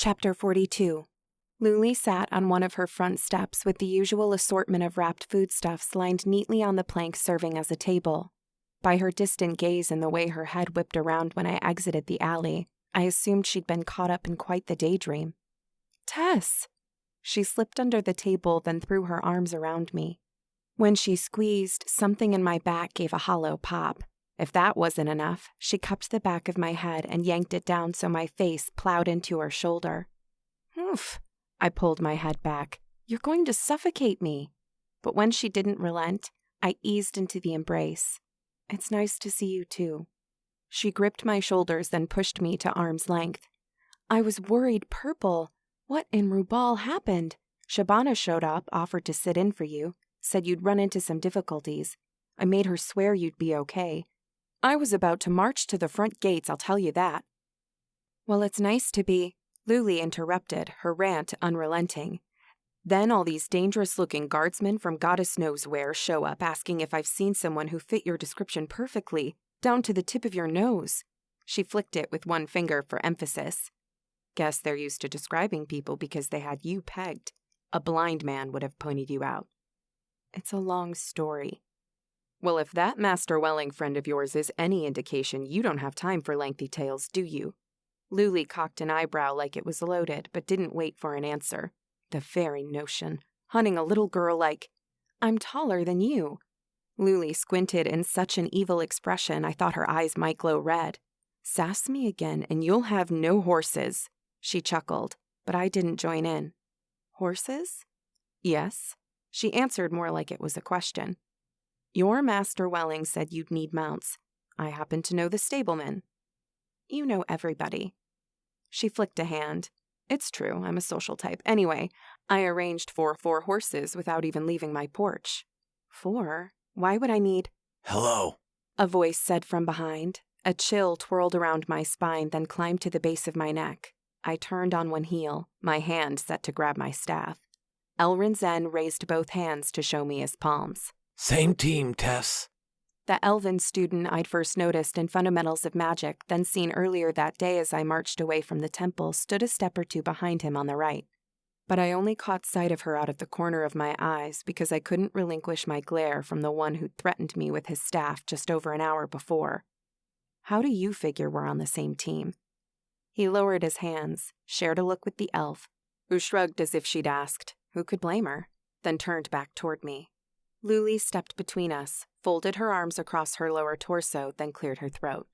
Chapter 42. Luli sat on one of her front steps with the usual assortment of wrapped foodstuffs lined neatly on the plank serving as a table. By her distant gaze and the way her head whipped around when I exited the alley, I assumed she'd been caught up in quite the daydream. "Tess!" She slipped under the table, then threw her arms around me. When she squeezed, something in my back gave a hollow pop. If that wasn't enough, she cupped the back of my head and yanked it down so my face plowed into her shoulder. "Oof." I pulled my head back. "You're going to suffocate me." But when she didn't relent, I eased into the embrace. "It's nice to see you too." She gripped my shoulders, then pushed me to arm's length. "I was worried purple. What in Rubal happened? Shabana showed up, offered to sit in for you, said you'd run into some difficulties. I made her swear you'd be okay. I was about to march to the front gates, I'll tell you that." "Well, it's nice to be—" Luli interrupted, her rant unrelenting. "Then all these dangerous-looking guardsmen from goddess knows where show up asking if I've seen someone who fit your description perfectly, down to the tip of your nose." She flicked it with one finger for emphasis. "Guess they're used to describing people because they had you pegged. A blind man would have pointed you out." "It's a long story." "Well, if that Master Welling friend of yours is any indication, you don't have time for lengthy tales, do you?" Luli cocked an eyebrow like it was loaded, but didn't wait for an answer. The very notion. Hunting a little girl like— "I'm taller than you." Luli squinted in such an evil expression I thought her eyes might glow red. "Sass me again and you'll have no horses." She chuckled, but I didn't join in. "Horses?" "Yes." She answered more like it was a question. "Your Master Welling said you'd need mounts. I happen to know the stableman." "You know everybody." She flicked a hand. "It's true, I'm a social type. Anyway, I arranged for 4 horses without even leaving my porch." "4? Why would I need—" "Hello," a voice said from behind. A chill twirled around my spine, then climbed to the base of my neck. I turned on one heel, my hand set to grab my staff. Elrin Zen raised both hands to show me his palms. "Same team, Tess." The elven student I'd first noticed in Fundamentals of Magic, then seen earlier that day as I marched away from the temple, stood a step or two behind him on the right. But I only caught sight of her out of the corner of my eyes because I couldn't relinquish my glare from the one who'd threatened me with his staff just over an hour before. "How do you figure we're on the same team?" He lowered his hands, shared a look with the elf, who shrugged as if she'd asked, who could blame her, then turned back toward me. Luli stepped between us, folded her arms across her lower torso, then cleared her throat.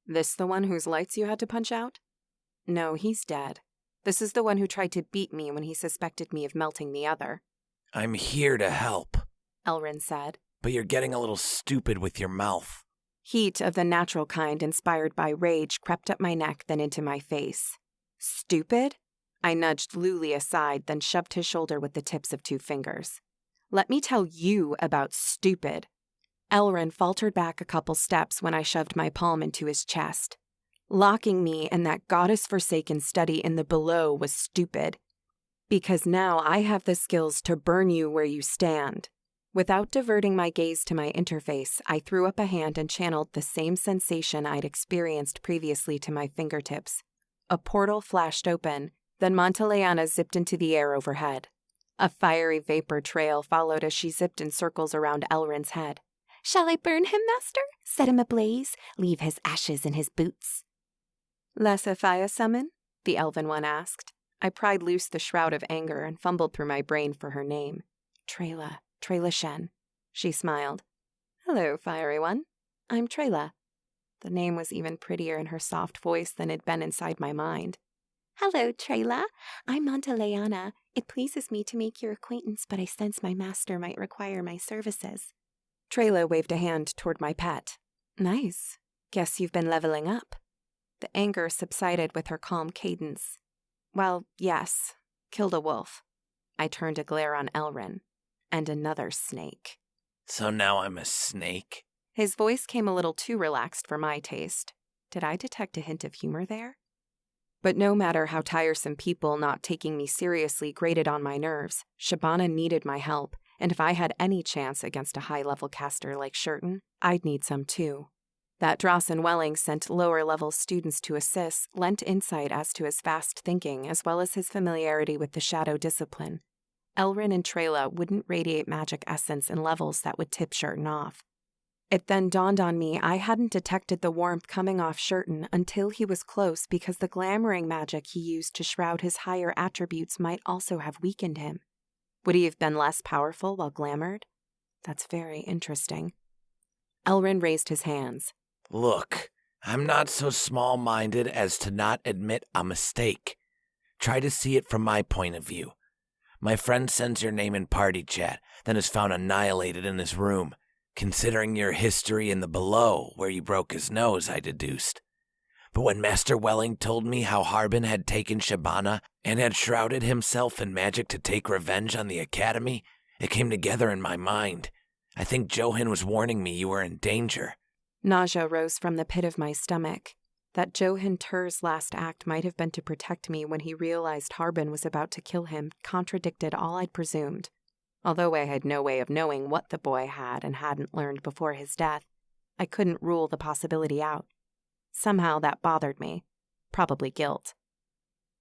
"This the one whose lights you had to punch out?" "No, he's dead. This is the one who tried to beat me when he suspected me of melting the other." "I'm here to help," Elrin said. "but you're getting a little stupid with your mouth." Heat of the natural kind inspired by rage crept up my neck, then into my face. "Stupid?" I nudged Luli aside, then shoved his shoulder with the tips of 2 fingers. "Let me tell you about stupid." Elrin faltered back a couple steps when I shoved my palm into his chest. Locking me in that goddess-forsaken study in the below was stupid. Because now I have the skills to burn you where you stand. Without diverting my gaze to my interface, I threw up a hand and channeled the same sensation I'd experienced previously to my fingertips. A portal flashed open, then Monteleana zipped into the air overhead. A fiery vapor trail followed as she zipped in circles around Elrin's head. "Shall I burn him, master? Set him ablaze? Leave his ashes in his boots?" "Laissez-faire summon?" the elven one asked. I pried loose the shroud of anger and fumbled through my brain for her name. Trayla Shen. She smiled. "Hello, fiery one. I'm Trayla." The name was even prettier in her soft voice than it'd been inside my mind. "Hello, Trayla. I'm Monteleana. It pleases me to make your acquaintance, but I sense my master might require my services." Trayla waved a hand toward my pet. "Nice. Guess you've been leveling up." The anger subsided with her calm cadence. "Well, yes. Killed a wolf." I turned a glare on Elrin. "And another snake." "So now I'm a snake?" His voice came a little too relaxed for my taste. Did I detect a hint of humor there? But no matter how tiresome people not taking me seriously grated on my nerves, Shabana needed my help, and if I had any chance against a high-level caster like Shurton, I'd need some too. That Drawson Welling sent lower-level students to assist lent insight as to his fast thinking as well as his familiarity with the shadow discipline. Elrin and Trela wouldn't radiate magic essence in levels that would tip Shurton off. It then dawned on me I hadn't detected the warmth coming off Shurton until he was close because the glamoring magic he used to shroud his higher attributes might also have weakened him. Would he have been less powerful while glamored? That's very interesting. Elrin raised his hands. Look, I'm not so small-minded as to not admit a mistake. Try to see it from my point of view. My friend sends your name in party chat, then is found annihilated in his room. Considering your history in the below, where you broke his nose, I deduced. But when Master Welling told me how Harbin had taken Shabana and had shrouded himself in magic to take revenge on the Academy, it came together in my mind. I think Johan was warning me you were in danger. Nausea rose from the pit of my stomach. That Johan Tur's last act might have been to protect me when he realized Harbin was about to kill him contradicted all I'd presumed. Although I had no way of knowing what the boy had and hadn't learned before his death, I couldn't rule the possibility out. Somehow that bothered me. Probably guilt.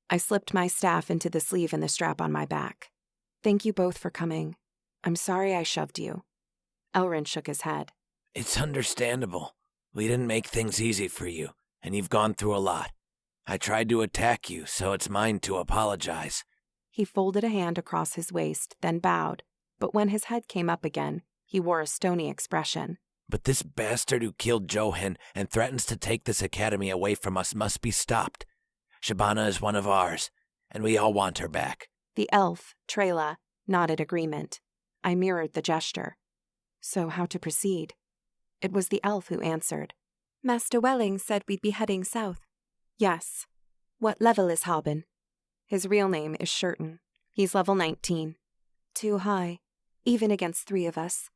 I slipped my staff into the sleeve in the strap on my back. Thank you both for coming. I'm sorry I shoved you. Elrin shook his head. It's understandable. We didn't make things easy for you, and you've gone through a lot. I tried to attack you, so it's mine to apologize. He folded a hand across his waist, then bowed, but when his head came up again, he wore a stony expression. But this bastard who killed Johan and threatens to take this academy away from us must be stopped. Shabana is one of ours, and we all want her back. The elf, Trela, nodded agreement. I mirrored the gesture. So how to proceed? It was the elf who answered. Master Welling said we'd be heading south. Yes. What level is Harbin? His real name is Shurton. He's level 19. Too high, even against 3 of us.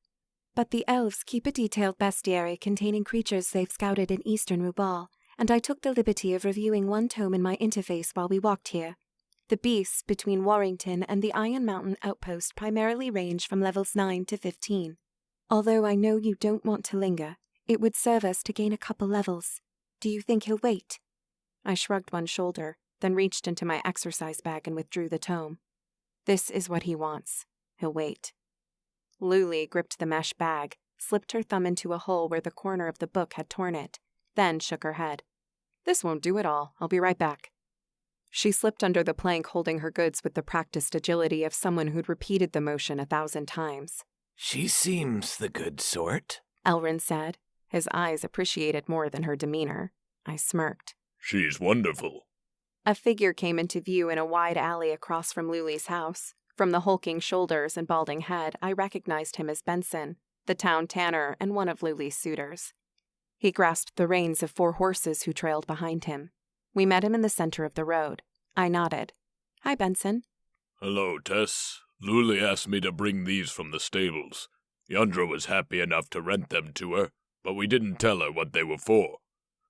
But the elves keep a detailed bestiary containing creatures they've scouted in eastern Rubal, and I took the liberty of reviewing one tome in my interface while we walked here. The beasts between Warrington and the Iron Mountain outpost primarily range from levels 9 to 15. Although I know you don't want to linger, it would serve us to gain a couple levels. Do you think he'll wait? I shrugged one shoulder, then reached into my exercise bag and withdrew the tome. This is what he wants. He'll wait. Luli gripped the mesh bag, slipped her thumb into a hole where the corner of the book had torn it, then shook her head. This won't do at all. I'll be right back. She slipped under the plank holding her goods with the practiced agility of someone who'd repeated the motion 1,000 times. She seems the good sort, Elrin said. His eyes appreciated more than her demeanor. I smirked. She's wonderful. A figure came into view in a wide alley across from Luli's house. From the hulking shoulders and balding head, I recognized him as Benson, the town tanner and one of Luli's suitors. He grasped the reins of 4 horses who trailed behind him. We met him in the center of the road. I nodded. Hi, Benson. Hello, Tess. Luli asked me to bring these from the stables. Yundra was happy enough to rent them to her, but we didn't tell her what they were for.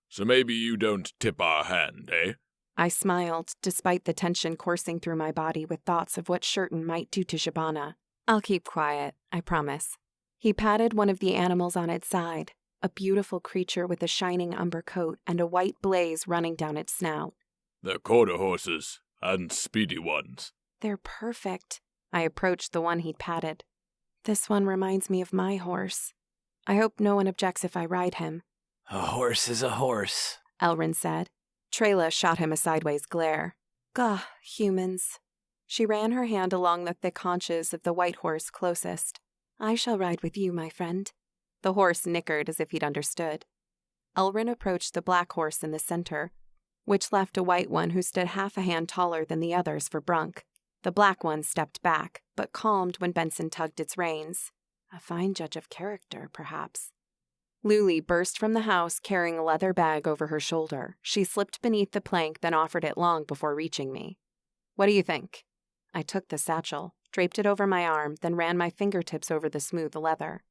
So maybe you don't tip our hand, eh? I smiled, despite the tension coursing through my body with thoughts of what Shurton might do to Shabana. I'll keep quiet, I promise. He patted one of the animals on its side, a beautiful creature with a shining umber coat and a white blaze running down its snout. They're quarter horses, and speedy ones. They're perfect. I approached the one he'd patted. This one reminds me of my horse. I hope no one objects if I ride him. A horse is a horse, Elrin said. Trela shot him a sideways glare. Gah, humans. She ran her hand along the thick haunches of the white horse closest. I shall ride with you, my friend. The horse nickered as if he'd understood. Elrin approached the black horse in the center, which left a white one who stood half a hand taller than the others for Brunk. The black one stepped back, but calmed when Benson tugged its reins. A fine judge of character, perhaps. Luli burst from the house carrying a leather bag over her shoulder. She slipped beneath the plank, then offered it long before reaching me. What do you think? I took the satchel, draped it over my arm, then ran my fingertips over the smooth leather.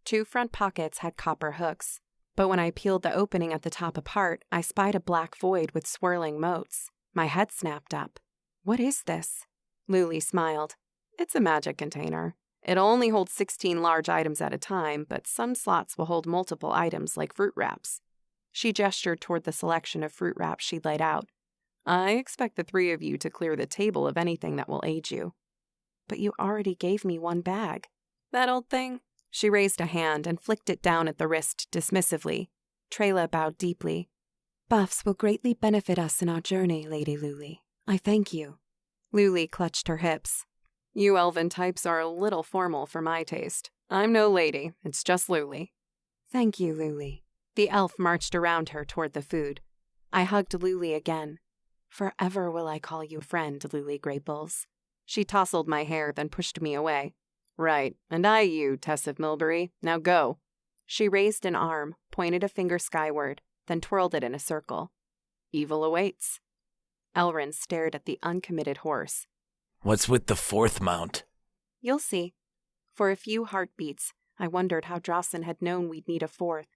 2 front pockets had copper hooks, but when I peeled the opening at the top apart, I spied a black void with swirling motes. My head snapped up. What is this? Luli smiled. It's a magic container. It'll only hold 16 large items at a time, but some slots will hold multiple items like fruit wraps. She gestured toward the selection of fruit wraps she'd laid out. I expect the three of you to clear the table of anything that will aid you. But you already gave me one bag. That old thing? She raised a hand and flicked it down at the wrist dismissively. Trela bowed deeply. Buffs will greatly benefit us in our journey, Lady Luli. I thank you. Luli clutched her hips. You elven types are a little formal for my taste. I'm no lady, it's just Luli. Thank you, Luli. The elf marched around her toward the food. I hugged Luli again. Forever will I call you friend, Luli Graples. She tousled my hair, then pushed me away. Right, and I you, Tess of Milbury. Now go. She raised an arm, pointed a finger skyward, then twirled it in a circle. Evil awaits. Elrin stared at the uncommitted horse. What's with the fourth mount? You'll see. For a few heartbeats, I wondered how Drawson had known we'd need a fourth.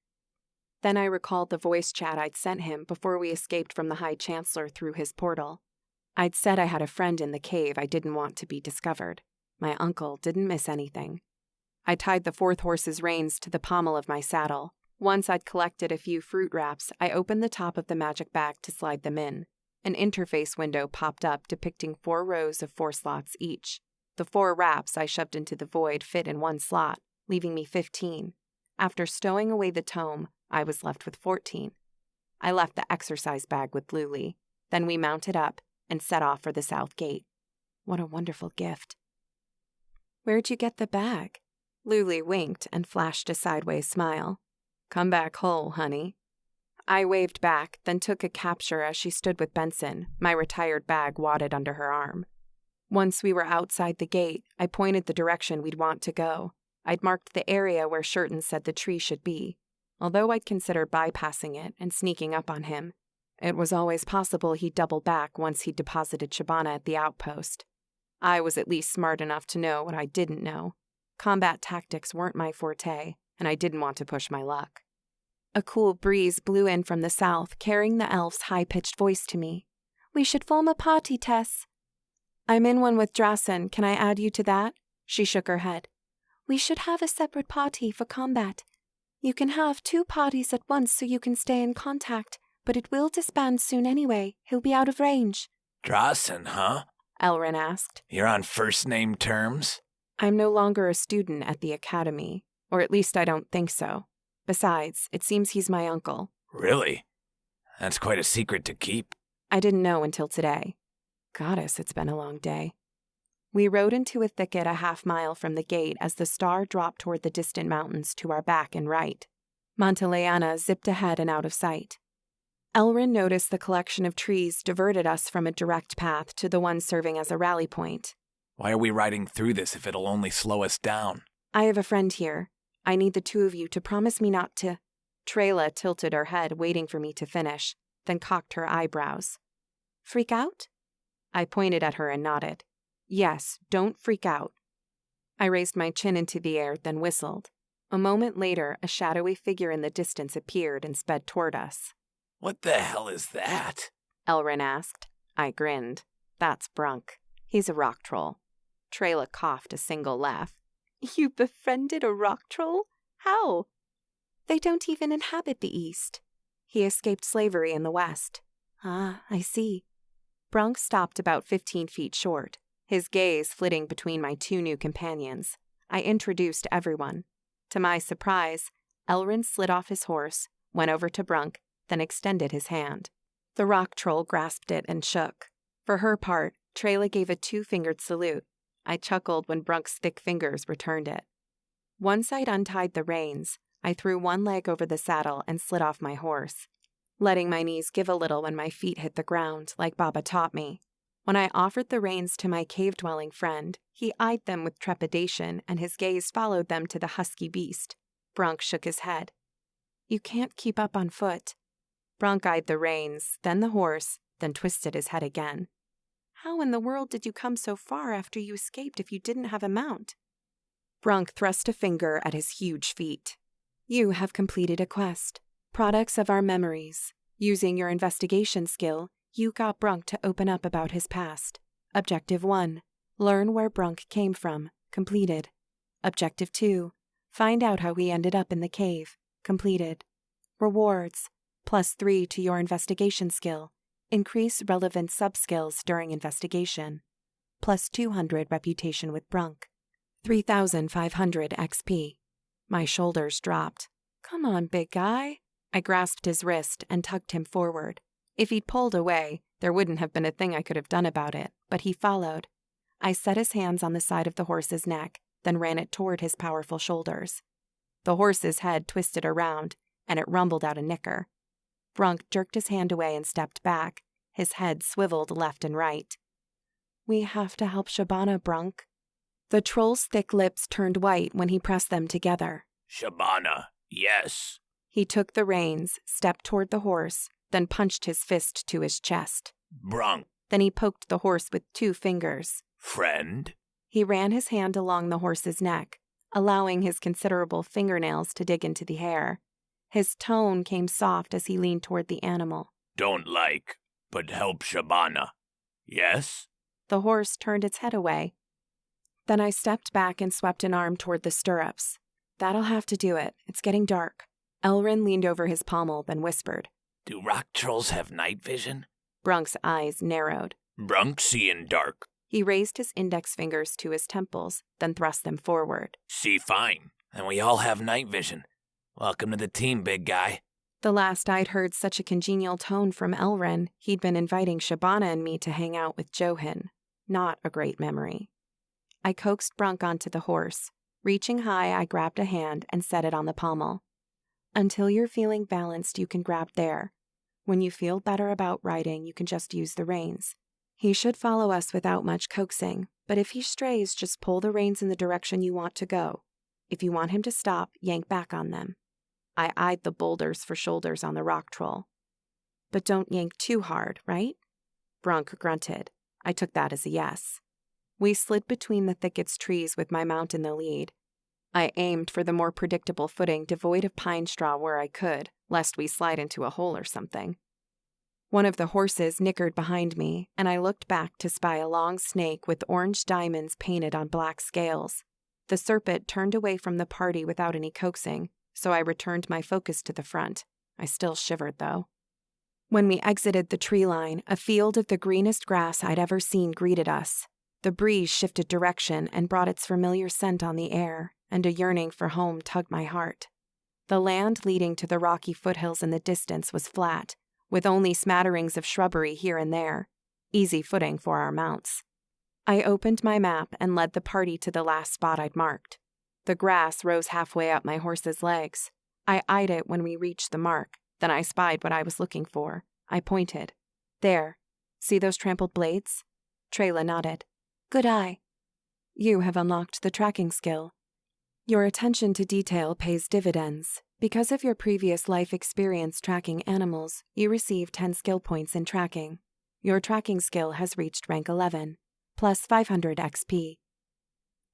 Then I recalled the voice chat I'd sent him before we escaped from the High Chancellor through his portal. I'd said I had a friend in the cave I didn't want to be discovered. My uncle didn't miss anything. I tied the fourth horse's reins to the pommel of my saddle. Once I'd collected a few fruit wraps, I opened the top of the magic bag to slide them in. An interface window popped up depicting 4 rows of 4 slots each. The 4 wraps I shoved into the void fit in 1 slot, leaving me 15. After stowing away the tome, I was left with 14. I left the exercise bag with Luli. Then we mounted up and set off for the south gate. What a wonderful gift. Where'd you get the bag? Luli winked and flashed a sideways smile. Come back whole, honey. I waved back, then took a capture as she stood with Benson, my retired bag wadded under her arm. Once we were outside the gate, I pointed the direction we'd want to go. I'd marked the area where Shurton said the tree should be. Although I'd considered bypassing it and sneaking up on him, it was always possible he'd double back once he'd deposited Shabana at the outpost. I was at least smart enough to know what I didn't know. Combat tactics weren't my forte, and I didn't want to push my luck. A cool breeze blew in from the south, carrying the elf's high-pitched voice to me. We should form a party, Tess. I'm in one with Drassen. Can I add you to that? She shook her head. We should have a separate party for combat. You can have 2 parties at once so you can stay in contact, but it will disband soon anyway. He'll be out of range. Drassen, huh? Elrin asked. You're on first-name terms? I'm no longer a student at the academy, or at least I don't think so. Besides, it seems he's my uncle. Really? That's quite a secret to keep. I didn't know until today. Goddess, it's been a long day. We rode into a thicket a half-mile from the gate as the star dropped toward the distant mountains to our back and right. Monteleana zipped ahead and out of sight. Elrin noticed the collection of trees diverted us from a direct path to the one serving as a rally point. Why are we riding through this if it'll only slow us down? I have a friend here. I need the 2 of you to promise me not to... Trela tilted her head, waiting for me to finish, then cocked her eyebrows. Freak out? I pointed at her and nodded. Yes, don't freak out. I raised my chin into the air, then whistled. A moment later, a shadowy figure in the distance appeared and sped toward us. What the hell is that? Elrin asked. I grinned. That's Brunk. He's a rock troll. Trela coughed a single laugh. You befriended a rock troll? How? They don't even inhabit the East. He escaped slavery in the West. Ah, I see. Brunk stopped about 15 feet short, his gaze flitting between my 2 new companions. I introduced everyone. To my surprise, Elrin slid off his horse, went over to Brunk, then extended his hand. The rock troll grasped it and shook. For her part, Trela gave a 2-fingered salute. I chuckled when Brunk's thick fingers returned it. Once I'd untied the reins, I threw one leg over the saddle and slid off my horse, letting my knees give a little when my feet hit the ground, like Baba taught me. When I offered the reins to my cave-dwelling friend, he eyed them with trepidation, and his gaze followed them to the husky beast. Brunk shook his head. You can't keep up on foot. Brunk eyed the reins, then the horse, then twisted his head again. How in the world did you come so far after you escaped if you didn't have a mount? Brunk thrust a finger at his huge feet. You have completed a quest. Products of our memories. Using your investigation skill, you got Brunk to open up about his past. Objective 1. Learn where Brunk came from. Completed. Objective 2. Find out how he ended up in the cave. Completed. Rewards. +3 to your investigation skill. Increase relevant sub-skills during investigation. +200 reputation with Brunk. 3,500 XP. My shoulders dropped. Come on, big guy. I grasped his wrist and tugged him forward. If he'd pulled away, there wouldn't have been a thing I could have done about it, but he followed. I set his hands on the side of the horse's neck, then ran it toward his powerful shoulders. The horse's head twisted around, and it rumbled out a nicker. Brunk jerked his hand away and stepped back. His head swiveled left and right. We have to help Shabana, Brunk. The troll's thick lips turned white when he pressed them together. Shabana, yes. He took the reins, stepped toward the horse, then punched his fist to his chest. Brunk. Then he poked the horse with 2 fingers. Friend? He ran his hand along the horse's neck, allowing his considerable fingernails to dig into the hair. His tone came soft as he leaned toward the animal. Don't like, but help Shabana. Yes? The horse turned its head away. Then I stepped back and swept an arm toward the stirrups. That'll have to do it. It's getting dark. Elrin leaned over his pommel, then whispered. Do rock trolls have night vision? Brunk's eyes narrowed. Brunk see in dark. He raised his index fingers to his temples, then thrust them forward. See fine, and we all have night vision. Welcome to the team, big guy. The last I'd heard such a congenial tone from Elrin, he'd been inviting Shabana and me to hang out with Johan. Not a great memory. I coaxed Brunk onto the horse. Reaching high, I grabbed a hand and set it on the pommel. Until you're feeling balanced, you can grab there. When you feel better about riding, you can just use the reins. He should follow us without much coaxing, but if he strays, just pull the reins in the direction you want to go. If you want him to stop, yank back on them. I eyed the boulders for shoulders on the rock troll. But don't yank too hard, right? Brunk grunted. I took that as a yes. We slid between the thicket's trees with my mount in the lead. I aimed for the more predictable footing devoid of pine straw where I could, lest we slide into a hole or something. One of the horses nickered behind me, and I looked back to spy a long snake with orange diamonds painted on black scales. The serpent turned away from the party without any coaxing, so I returned my focus to the front. I still shivered, though. When we exited the tree line, a field of the greenest grass I'd ever seen greeted us. The breeze shifted direction and brought its familiar scent on the air, and a yearning for home tugged my heart. The land leading to the rocky foothills in the distance was flat, with only smatterings of shrubbery here and there, easy footing for our mounts. I opened my map and led the party to the last spot I'd marked. The grass rose halfway up my horse's legs. I eyed it when we reached the mark, then I spied what I was looking for. I pointed. There. See those trampled blades? Trayla nodded. Good eye. You have unlocked the tracking skill. Your attention to detail pays dividends. Because of your previous life experience tracking animals, you receive 10 skill points in tracking. Your tracking skill has reached rank 11, plus 500 XP.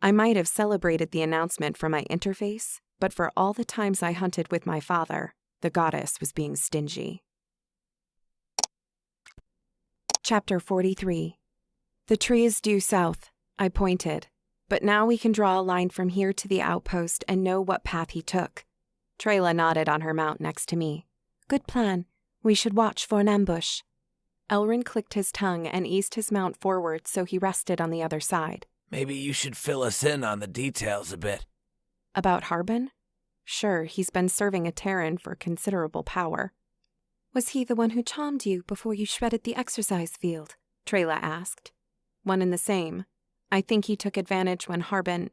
I might have celebrated the announcement from my interface, but for all the times I hunted with my father, the goddess was being stingy. Chapter 43. The tree is due south, I pointed, but now we can draw a line from here to the outpost and know what path he took. Trayla nodded on her mount next to me. Good plan. We should watch for an ambush. Elrin clicked his tongue and eased his mount forward so he rested on the other side. Maybe you should fill us in on the details a bit. About Harbin? Sure, he's been serving a Terran for considerable power. Was he the one who charmed you before you shredded the exercise field? Trayla asked. One and the same. I think he took advantage when Harbin,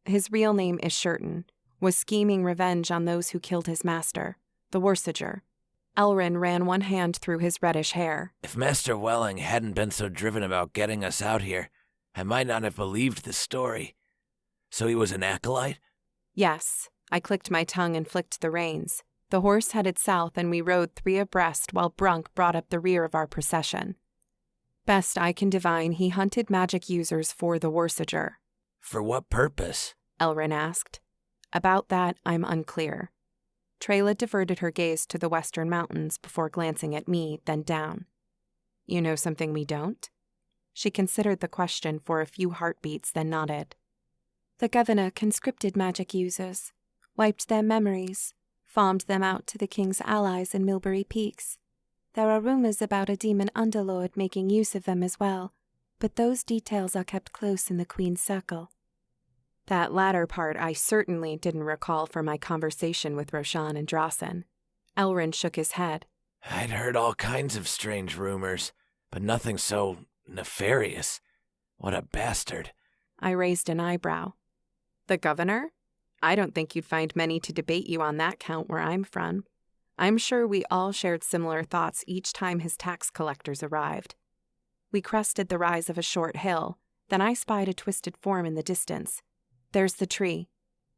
his real name is Shurton, was scheming revenge on those who killed his master, the Worsager. Elrin ran one hand through his reddish hair. If Master Welling hadn't been so driven about getting us out here, I might not have believed the story. So he was an acolyte? Yes. I clicked my tongue and flicked the reins. The horse headed south and we rode 3 abreast while Brunk brought up the rear of our procession. Best I can divine, he hunted magic users for the Worsager. For what purpose? Elrin asked. About that, I'm unclear. Trayla diverted her gaze to the western mountains before glancing at me, then down. You know something we don't? She considered the question for a few heartbeats, then nodded. The governor conscripted magic users, wiped their memories, farmed them out to the king's allies in Milbury Peaks. There are rumors about a demon underlord making use of them as well, but those details are kept close in the queen's circle. That latter part I certainly didn't recall from my conversation with Roshan and Drawson. Elrin shook his head. I'd heard all kinds of strange rumors, but nothing so nefarious. What a bastard. I raised an eyebrow. The governor? I don't think you'd find many to debate you on that count where I'm from. I'm sure we all shared similar thoughts each time his tax collectors arrived. We crested the rise of a short hill, then I spied a twisted form in the distance. There's the tree.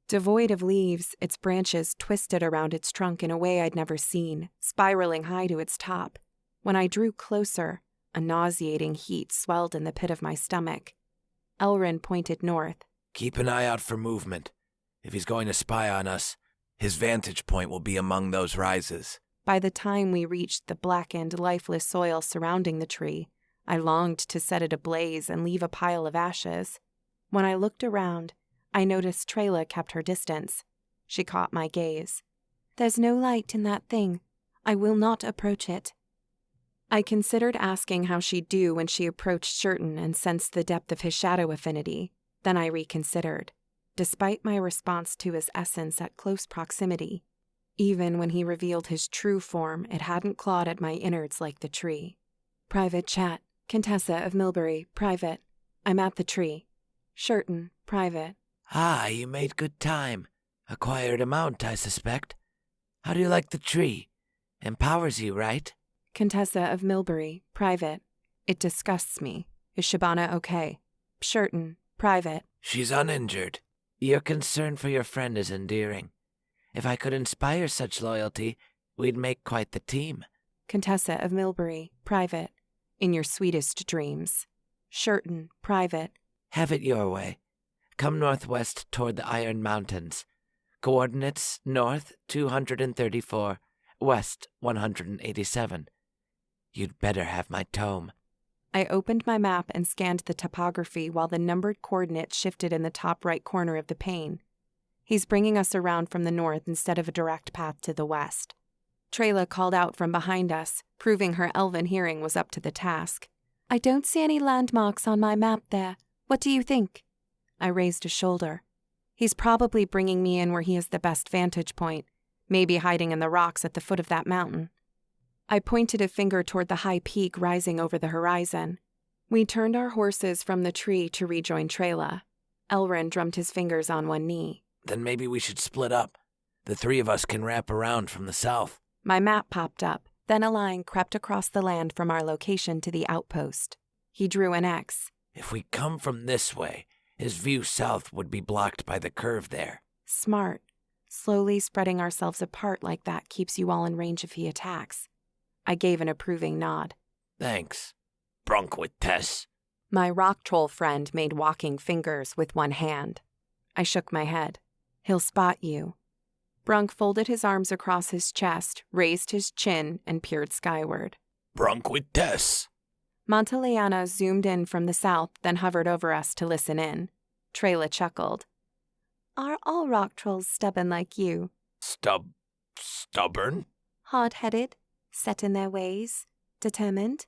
Devoid of leaves, its branches twisted around its trunk in a way I'd never seen, spiraling high to its top. When I drew closer, a nauseating heat swelled in the pit of my stomach. Elrin pointed north. Keep an eye out for movement. If he's going to spy on us, his vantage point will be among those rises. By the time we reached the blackened, lifeless soil surrounding the tree, I longed to set it ablaze and leave a pile of ashes. When I looked around, I noticed Trayla kept her distance. She caught my gaze. There's no light in that thing. I will not approach it. I considered asking how she'd do when she approached Shurton and sensed the depth of his shadow affinity. Then I reconsidered, despite my response to his essence at close proximity. Even when he revealed his true form, it hadn't clawed at my innards like the tree. Private chat. Contessa of Milbury, private. I'm at the tree. Shurton, private. Ah, you made good time. Acquired a mount, I suspect. How do you like the tree? Empowers you, right? Contessa of Milbury, private. It disgusts me. Is Shabana okay? Shurton, private. She's uninjured. Your concern for your friend is endearing. If I could inspire such loyalty, we'd make quite the team. Contessa of Milbury, private. In your sweetest dreams. Shurton, private. Have it your way. Come northwest toward the Iron Mountains. Coordinates north 234, west 187. You'd better have my tome. I opened my map and scanned the topography while the numbered coordinates shifted in the top right corner of the pane. He's bringing us around from the north instead of a direct path to the west. Trayla called out from behind us, proving her elven hearing was up to the task. I don't see any landmarks on my map there. What do you think? I raised a shoulder. He's probably bringing me in where he has the best vantage point, maybe hiding in the rocks at the foot of that mountain. I pointed a finger toward the high peak rising over the horizon. We turned our horses from the tree to rejoin Trayla. Elrin drummed his fingers on one knee. Then maybe we should split up. The three of us can wrap around from the south. My map popped up, then a line crept across the land from our location to the outpost. He drew an X. If we come from this way, his view south would be blocked by the curve there. Smart. Slowly spreading ourselves apart like that keeps you all in range if he attacks. I gave an approving nod. Thanks. Brunk with Tess. My rock troll friend made walking fingers with one hand. I shook my head. He'll spot you. Brunk folded his arms across his chest, raised his chin, and peered skyward. Brunk with Tess. Monteleana zoomed in from the south, then hovered over us to listen in. Trayla chuckled. Are all rock trolls stubborn like you? Stubborn? Hard-headed, set in their ways, determined.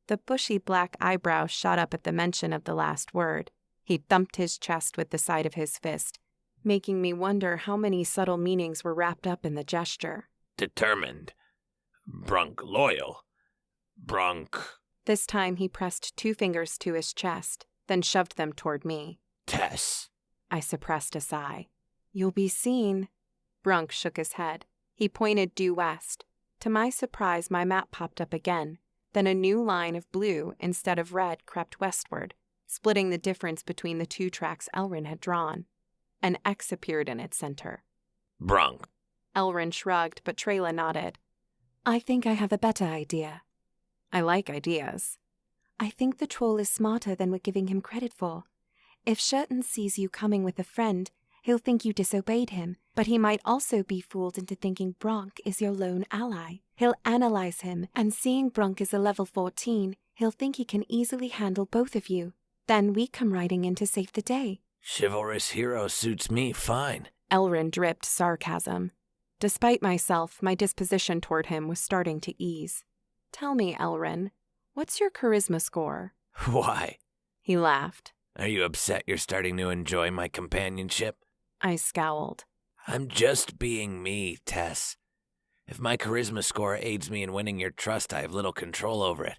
The bushy black eyebrow shot up at the mention of the last word. He thumped his chest with the side of his fist, making me wonder how many subtle meanings were wrapped up in the gesture. Determined. Brunk loyal. Brunk. This time he pressed 2 fingers to his chest, then shoved them toward me. Tess. I suppressed a sigh. You'll be seen. Brunk shook his head. He pointed due west. To my surprise, my map popped up again. Then a new line of blue instead of red crept westward, splitting the difference between the 2 tracks Elrin had drawn. An X appeared in its center. Brunk. Elrin shrugged, but Trayla nodded. I think I have a better idea. I like ideas. I think the troll is smarter than we're giving him credit for. If Shurton sees you coming with a friend, he'll think you disobeyed him, but he might also be fooled into thinking Brunk is your lone ally. He'll analyze him, and seeing Brunk is a level 14, he'll think he can easily handle both of you. Then we come riding in to save the day. Chivalrous hero suits me fine. Elrin dripped sarcasm. Despite myself, my disposition toward him was starting to ease. "Tell me, Elrin, what's your charisma score?" Why? He laughed. Are you upset you're starting to enjoy my companionship? I scowled. I'm just being me, Tess. If my charisma score aids me in winning your trust, I have little control over it.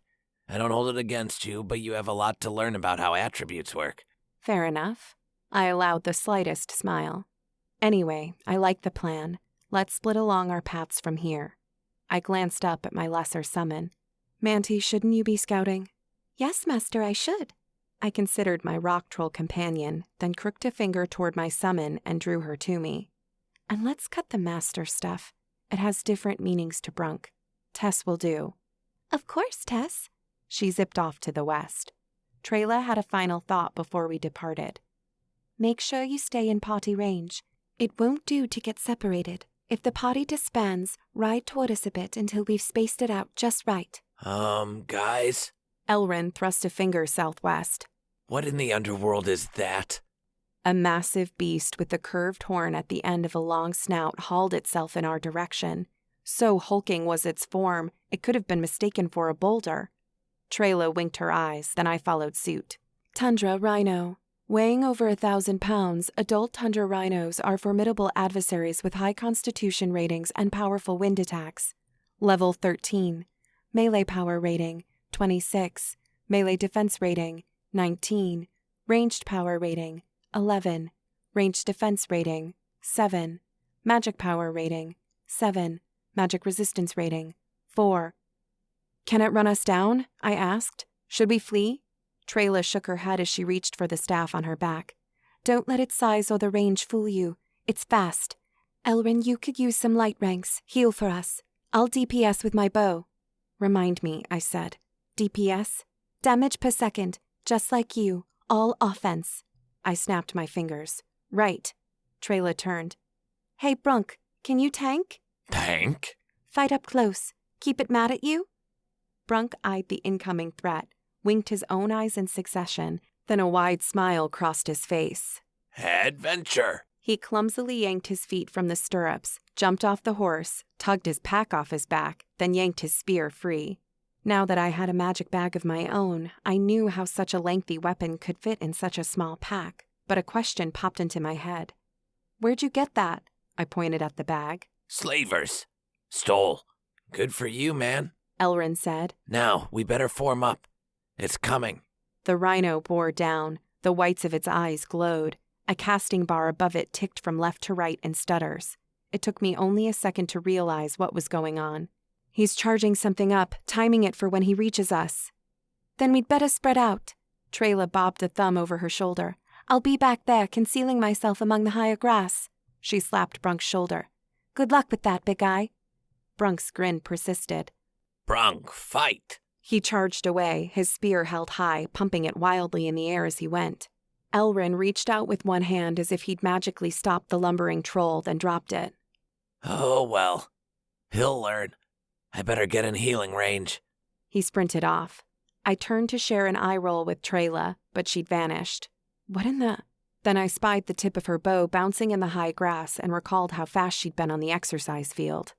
I don't hold it against you, but you have a lot to learn about how attributes work. Fair enough. I allowed the slightest smile. Anyway, I like the plan. Let's split along our paths from here. I glanced up at my lesser summon. "Manti, shouldn't you be scouting?" "Yes, Master, I should." I considered my rock troll companion, then crooked a finger toward my summon and drew her to me. "And let's cut the Master stuff. It has different meanings to Brunk. Tess will do." "Of course, Tess." She zipped off to the west. Trayla had a final thought before we departed. "Make sure you stay in party range. It won't do to get separated. If the party disbands, ride toward us a bit until we've spaced it out just right." Guys? Elrin thrust a finger southwest. What in the underworld is that? A massive beast with a curved horn at the end of a long snout hauled itself in our direction. So hulking was its form, it could have been mistaken for a boulder. Trayla winked her eyes, then I followed suit. "Tundra Rhino. Weighing over 1,000 pounds, adult tundra rhinos are formidable adversaries with high constitution ratings and powerful wind attacks. Level 13. Melee power rating, 26. Melee defense rating, 19. Ranged power rating, 11. Ranged defense rating, 7. Magic power rating, 7. Magic resistance rating, 4. "Can it run us down?" I asked. "Should we flee?" Trayla shook her head as she reached for the staff on her back. "Don't let its size or the range fool you. It's fast. Elrin, you could use some light ranks. Heal for us. I'll DPS with my bow." "Remind me," I said. "DPS? Damage per second, just like you. All offense." I snapped my fingers. "Right." Trayla turned. "Hey, Brunk, can you tank?" Tank? "Fight up close. Keep it mad at you?" Brunk eyed the incoming threat, winked his own eyes in succession, then a wide smile crossed his face. Adventure! He clumsily yanked his feet from the stirrups, jumped off the horse, tugged his pack off his back, then yanked his spear free. Now that I had a magic bag of my own, I knew how such a lengthy weapon could fit in such a small pack, but a question popped into my head. "Where'd you get that?" I pointed at the bag. Slavers. Stole. Good for you, man. Elrin said. Now, we better form up. It's coming. The rhino bore down. The whites of its eyes glowed. A casting bar above it ticked from left to right in stutters. It took me only a second to realize what was going on. "He's charging something up, timing it for when he reaches us." "Then we'd better spread out." Trayla bobbed a thumb over her shoulder. "I'll be back there, concealing myself among the higher grass." She slapped Brunk's shoulder. "Good luck with that, big guy." Brunk's grin persisted. Brunk, fight! He charged away, his spear held high, pumping it wildly in the air as he went. Elrin reached out with one hand as if he'd magically stopped the lumbering troll, then dropped it. Oh, well. He'll learn. I better get in healing range. He sprinted off. I turned to share an eye roll with Trayla, but she'd vanished. What in the... Then I spied the tip of her bow bouncing in the high grass and recalled how fast she'd been on the exercise field.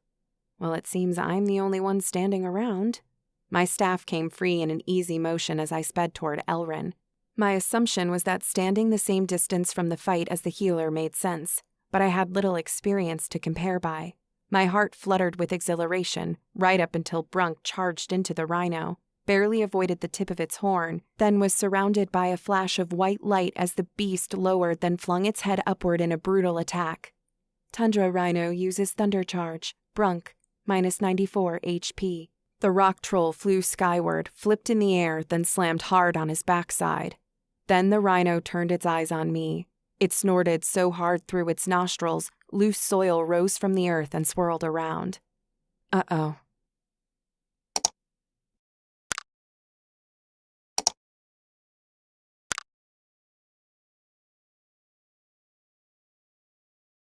Well, it seems I'm the only one standing around. My staff came free in an easy motion as I sped toward Elrin. My assumption was that standing the same distance from the fight as the healer made sense, but I had little experience to compare by. My heart fluttered with exhilaration, right up until Brunk charged into the rhino, barely avoided the tip of its horn, then was surrounded by a flash of white light as the beast lowered then flung its head upward in a brutal attack. Tundra Rhino uses Thunder Charge. Brunk, minus 94 HP. The rock troll flew skyward, flipped in the air, then slammed hard on his backside. Then the rhino turned its eyes on me. It snorted so hard through its nostrils, loose soil rose from the earth and swirled around. Uh-oh.